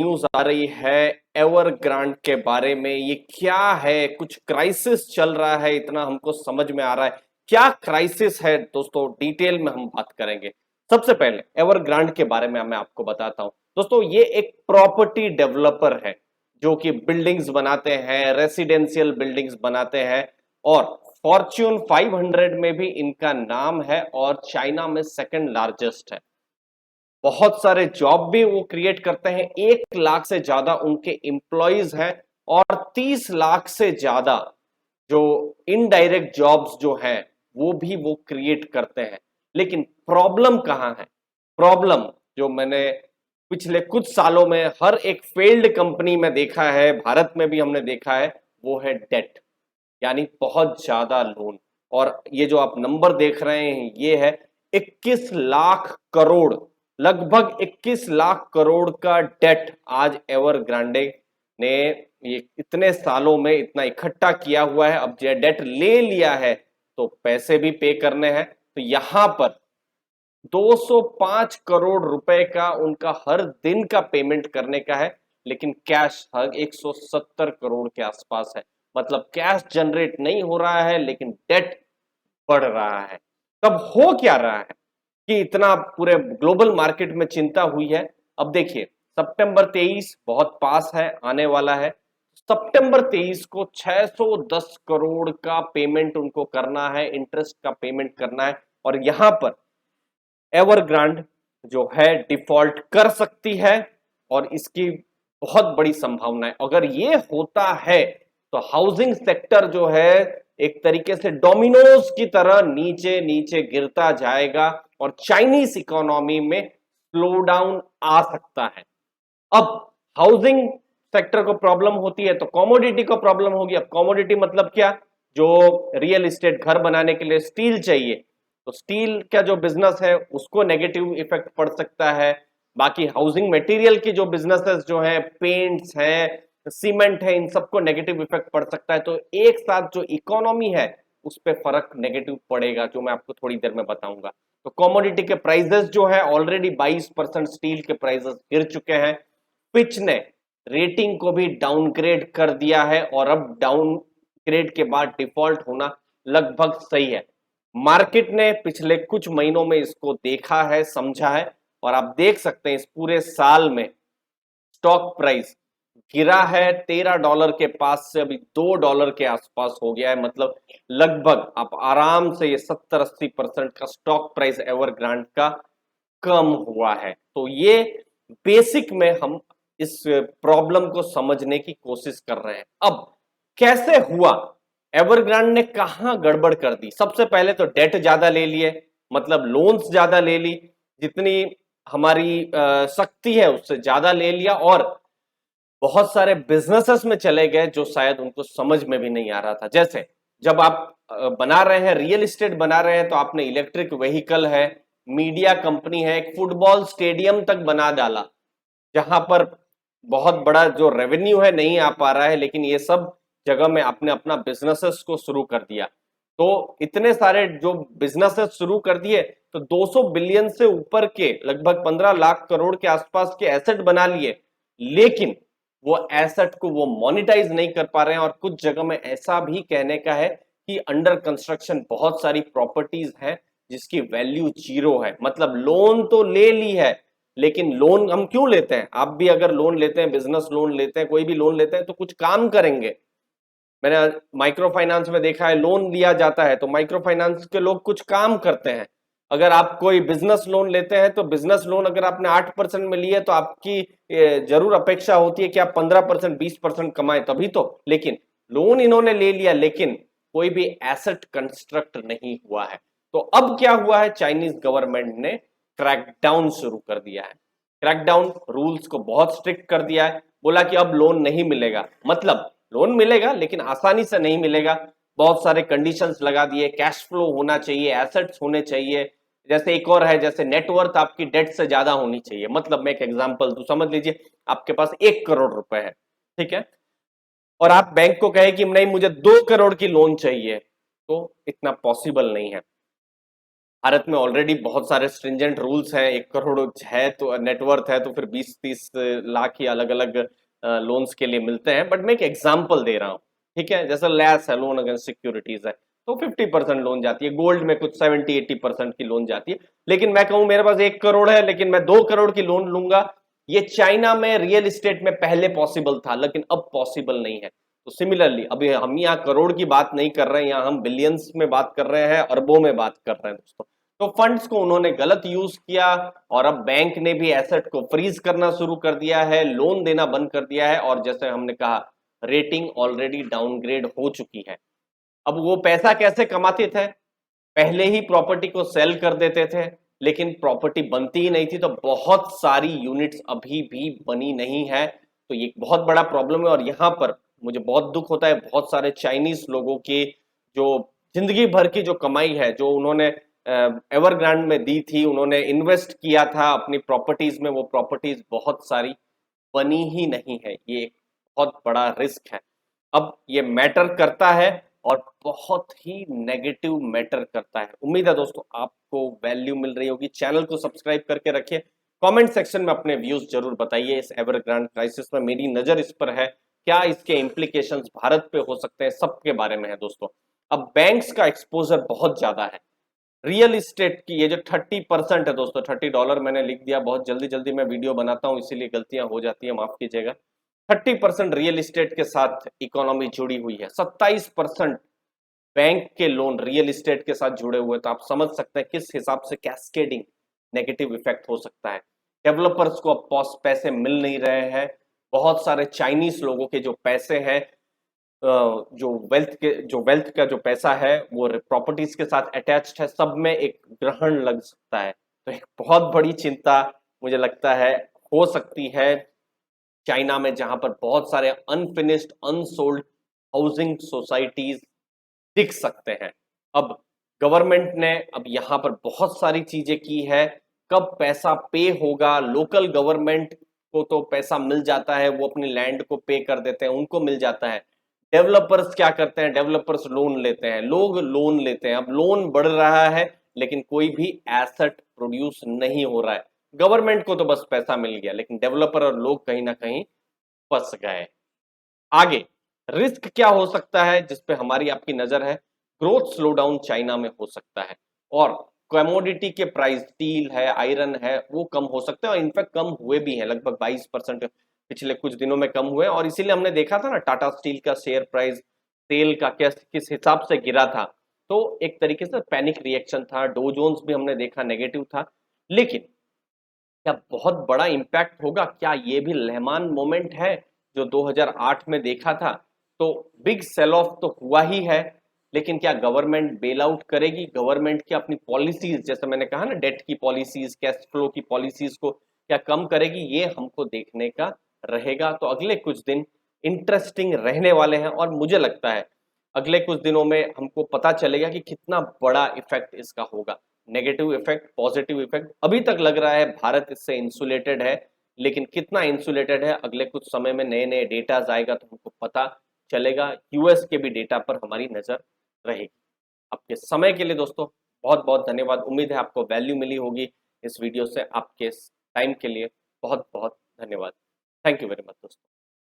News आ रही है एवरग्रांड के बारे में। ये क्या है? कुछ क्राइसिस चल रहा है, इतना हमको समझ में आ रहा है। क्या क्राइसिस है दोस्तों, डिटेल में हम बात करेंगे। सबसे पहले एवरग्रांड के बारे में मैं आपको बताता हूं। दोस्तों ये एक प्रॉपर्टी डेवलपर है जो कि बिल्डिंग्स बनाते हैं, रेसिडेंशियल बिल्डिंग्स बनाते हैं और फॉर्च्यून 500 में भी इनका नाम है और चाइना में सेकंड लार्जेस्ट है। बहुत सारे जॉब भी वो क्रिएट करते हैं। 1 लाख से ज्यादा उनके एम्प्लॉयज हैं और 30 लाख से ज्यादा जो इनडायरेक्ट जॉब्स जो हैं वो क्रिएट करते हैं। लेकिन प्रॉब्लम कहां है? प्रॉब्लम जो मैंने पिछले कुछ सालों में हर एक फेल्ड कंपनी में देखा है, भारत में भी हमने देखा है, वो है डेट, यानी बहुत ज्यादा लोन। और ये जो आप नंबर देख रहे हैं ये है 21 लाख करोड़, लगभग 21 लाख करोड़ का डेट आज एवरग्रांडे ने ये इतने सालों में इतना इकट्ठा किया हुआ है। अब जो डेट ले लिया है तो पैसे भी पे करने हैं, तो यहां पर 205 करोड़ रुपए का उनका हर दिन का पेमेंट करने का है। लेकिन कैश हर 170 करोड़ के आसपास है। मतलब कैश जनरेट नहीं हो रहा है लेकिन डेट बढ़ रहा है। तब हो क्या रहा है कि इतना पूरे ग्लोबल मार्केट में चिंता हुई है? अब देखिए, सितंबर 23 बहुत पास है, आने वाला है। सितंबर 23 को 610 करोड़ का पेमेंट उनको करना है, इंटरेस्ट का पेमेंट करना है। और यहां पर एवरग्रांड जो है डिफॉल्ट कर सकती है और इसकी बहुत बड़ी संभावना है। अगर ये होता है तो हाउसिंग सेक्टर जो है एक तरीके से डोमिनोज की तरह नीचे नीचे गिरता जाएगा और चाइनीज इकोनॉमी में स्लो डाउन आ सकता है। अब हाउसिंग सेक्टर को प्रॉब्लम होती है तो कमोडिटी को प्रॉब्लम होगी। अब कमोडिटी मतलब क्या? जो रियल एस्टेट, घर बनाने के लिए स्टील चाहिए, तो स्टील का जो बिजनेस है उसको नेगेटिव इफेक्ट पड़ सकता है। बाकी हाउसिंग मटेरियल की जो बिजनेसेस जो है, पेंट्स है, सीमेंट है, इन सबको नेगेटिव इफेक्ट पड़ सकता है। तो एक साथ जो इकोनॉमी है उस पर फर्क नेगेटिव पड़ेगा, जो मैं आपको थोड़ी देर में बताऊंगा। तो कमोडिटी के प्राइसेस जो है ऑलरेडी 22% स्टील के प्राइसेस गिर चुके हैं। पिच ने रेटिंग को भी डाउनग्रेड कर दिया है और अब डाउनग्रेड के बाद डिफॉल्ट होना लगभग सही है। मार्केट ने पिछले कुछ महीनों में इसको देखा है, समझा है और आप देख सकते हैं इस पूरे साल में स्टॉक प्राइस गिरा है $13 के पास से अभी $2 के आसपास हो गया है। मतलब लगभग आप आराम से ये 70-80% का स्टॉक प्राइस एवरग्रांड का कम हुआ है। तो ये बेसिक में हम इस प्रॉब्लम को समझने की कोशिश कर रहे हैं। अब कैसे हुआ? एवरग्रांड ने कहां गड़बड़ कर दी? सबसे पहले तो डेट ज्यादा ले लिए, मतलब लोन्स ज्यादा ले ली, जितनी हमारी शक्ति है उससे ज्यादा ले लिया और बहुत सारे बिजनेसेस में चले गए जो शायद उनको समझ में भी नहीं आ रहा था। जैसे जब आप बना रहे हैं, रियल एस्टेट बना रहे हैं, तो आपने इलेक्ट्रिक व्हीकल है, मीडिया कंपनी है, एक फुटबॉल स्टेडियम तक बना डाला जहां पर बहुत बड़ा जो रेवेन्यू है नहीं आ पा रहा है, लेकिन ये सब जगह में आपने अपना बिजनेसेस को शुरू कर दिया। तो इतने सारे जो बिजनेसेस शुरू कर दिए तो 200 बिलियन से ऊपर के लगभग 15 लाख करोड़ के आसपास के एसेट बना लिए, लेकिन वो एसेट को वो मोनिटाइज नहीं कर पा रहे हैं। और कुछ जगह में ऐसा भी कहने का है कि अंडर कंस्ट्रक्शन बहुत सारी प्रॉपर्टीज हैं जिसकी वैल्यू जीरो है। मतलब लोन तो ले ली है, लेकिन लोन हम क्यों लेते हैं? आप भी अगर लोन लेते हैं, बिजनेस लोन लेते हैं, कोई भी लोन लेते हैं तो कुछ काम करेंगे। मैंने माइक्रो फाइनेंस में देखा है, लोन लिया जाता है तो माइक्रो फाइनेंस के लोग कुछ काम करते हैं। अगर आप कोई बिजनेस लोन लेते हैं तो बिजनेस लोन अगर आपने 8% में लिया तो आपकी जरूर अपेक्षा होती है कि आप 15%, 20% कमाए, तभी तो। लेकिन लोन इन्होंने ले लिया लेकिन कोई भी एसेट कंस्ट्रक्ट नहीं हुआ है। तो अब क्या हुआ है? चाइनीज गवर्नमेंट ने क्रैकडाउन शुरू कर दिया है। क्रैकडाउन रूल्स को बहुत स्ट्रिक्ट कर दिया है। बोला कि अब लोन नहीं मिलेगा, मतलब लोन मिलेगा लेकिन आसानी से नहीं मिलेगा। बहुत सारे कंडीशंस लगा दिए, कैश फ्लो होना चाहिए, एसेट्स होने चाहिए। जैसे एक और है, जैसे नेटवर्थ आपकी डेट से ज्यादा होनी चाहिए। मतलब मैं एक एग्जांपल दूं, समझ लीजिए आपके पास 1 करोड़ रुपए है, ठीक है, और आप बैंक को कहे कि नहीं मुझे 2 करोड़ की लोन चाहिए, तो इतना पॉसिबल नहीं है। भारत में ऑलरेडी बहुत सारे स्ट्रिंजेंट रूल्स हैं, 1 करोड़ है तो नेटवर्थ है तो फिर 20-30 लाख ही अलग अलग लोन्स के लिए मिलते हैं। बट मैं एक एग्जांपल दे रहा हूँ, ठीक है, जैसे लैस है, लोन अगेंस्ट सिक्योरिटीज है, तो 50% लोन जाती है, गोल्ड में कुछ 70-80% की लोन जाती है। लेकिन मैं कहूं मेरे पास 1 करोड़ है लेकिन मैं 2 करोड़ की लोन लूंगा, ये चाइना में रियल एस्टेट में पहले पॉसिबल था लेकिन अब पॉसिबल नहीं है। तो सिमिलरली अभी हम यहाँ करोड़ की बात नहीं कर रहे हैं, यहाँ हम बिलियंस में बात कर रहे हैं, अरबों में बात कर रहे हैं दोस्तों। तो फंड्स को उन्होंने गलत यूज किया और अब बैंक ने भी एसेट को फ्रीज करना शुरू कर दिया है, लोन देना बंद कर दिया है, और जैसे हमने कहा रेटिंग ऑलरेडी डाउनग्रेड हो चुकी है। अब वो पैसा कैसे कमाते थे? पहले ही प्रॉपर्टी को सेल कर देते थे, लेकिन प्रॉपर्टी बनती ही नहीं थी, तो बहुत सारी यूनिट्स अभी भी बनी नहीं है। तो ये बहुत बड़ा प्रॉब्लम है और यहाँ पर मुझे बहुत दुख होता है, बहुत सारे चाइनीज लोगों की जो जिंदगी भर की जो कमाई है, जो उन्होंने एवरग्रांड में दी थी, उन्होंने इन्वेस्ट किया था अपनी प्रॉपर्टीज में, वो प्रॉपर्टीज बहुत सारी बनी ही नहीं है। ये एक बहुत बड़ा रिस्क है। अब ये मैटर करता है और बहुत ही नेगेटिव मैटर करता है। उम्मीद है दोस्तों आपको वैल्यू मिल रही होगी। चैनल को सब्सक्राइब करके रखिए, कमेंट सेक्शन में अपने व्यूज जरूर बताइए। इस एवरग्रांड क्राइसिस में मेरी नजर इस पर है, क्या इसके इम्प्लीकेशंस भारत पे हो सकते हैं, सबके बारे में है दोस्तों। अब बैंक्स का एक्सपोजर बहुत ज्यादा है रियल इस्टेट की, ये जो 30% है दोस्तों, $30 मैंने लिख दिया, बहुत जल्दी जल्दी मैं वीडियो बनाता हूँ इसीलिए गलतियां हो जाती है, माफ कीजिएगा। 30% रियल इस्टेट के साथ इकोनॉमी जुड़ी हुई है, 27% बैंक के लोन रियल इस्टेट के साथ जुड़े हुए। तो आप समझ सकते हैं किस हिसाब से कैस्केडिंग नेगेटिव इफेक्ट हो सकता है। डेवलपर्स को अब पैसे मिल नहीं रहे हैं, बहुत सारे चाइनीज लोगों के जो पैसे हैं, जो वेल्थ का जो पैसा है वो प्रॉपर्टीज के साथ अटैच्ड है, सब में एक ग्रहण लग सकता है। तो एक बहुत बड़ी चिंता मुझे लगता है हो सकती है चाइना में, जहां पर बहुत सारे अनफिनिश्ड अनसोल्ड हाउसिंग सोसाइटीज दिख सकते हैं। अब गवर्नमेंट ने अब यहां पर बहुत सारी चीजें की है, कब पैसा पे होगा, लोकल गवर्नमेंट को तो पैसा मिल जाता है, वो अपनी लैंड को पे कर देते हैं, उनको मिल जाता है। डेवलपर्स क्या करते हैं? डेवलपर्स लोन लेते हैं, लोग लोन लेते हैं। अब लोन बढ़ रहा है लेकिन कोई भी एसेट प्रोड्यूस नहीं हो रहा है। गवर्नमेंट को तो बस पैसा मिल गया लेकिन डेवलपर और लोग कहीं ना कहीं फंस गए। आगे रिस्क क्या हो सकता है जिसपे हमारी आपकी नजर है? ग्रोथ स्लोडाउन चाइना में हो सकता है और कमोडिटी के प्राइस, स्टील है, आयरन है, वो कम हो सकते हैं और इनफैक्ट कम हुए भी हैं, लगभग 22% पिछले कुछ दिनों में कम हुए। और इसीलिए हमने देखा था ना टाटा स्टील का शेयर प्राइस तेल का किस हिसाब से गिरा था। तो एक तरीके से पैनिक रिएक्शन था। डो जोन्स भी हमने देखा नेगेटिव था। लेकिन क्या बहुत बड़ा इंपैक्ट होगा? क्या ये भी लहमान मोमेंट है जो 2008 में देखा था? तो बिग सेल ऑफ तो हुआ ही है, लेकिन क्या गवर्नमेंट बेल आउट करेगी? गवर्नमेंट की अपनी पॉलिसीज, जैसे मैंने कहा ना, डेट की पॉलिसीज, कैश फ्लो की पॉलिसीज को क्या कम करेगी? ये हमको देखने का रहेगा। तो अगले कुछ दिन इंटरेस्टिंग रहने वाले हैं और मुझे लगता है अगले कुछ दिनों में हमको पता चलेगा कि कितना बड़ा इफेक्ट इसका होगा। नेगेटिव इफेक्ट, पॉजिटिव इफेक्ट, अभी तक लग रहा है भारत इससे इंसुलेटेड है, लेकिन कितना इंसुलेटेड है अगले कुछ समय में नए नए डेटा आएगा तो हमको पता चलेगा। यूएस के भी डेटा पर हमारी नजर रहेगी। आपके समय के लिए दोस्तों बहुत बहुत धन्यवाद। उम्मीद है आपको वैल्यू मिली होगी इस वीडियो से। आपके टाइम के लिए बहुत बहुत धन्यवाद। थैंक यू वेरी मच दोस्तों।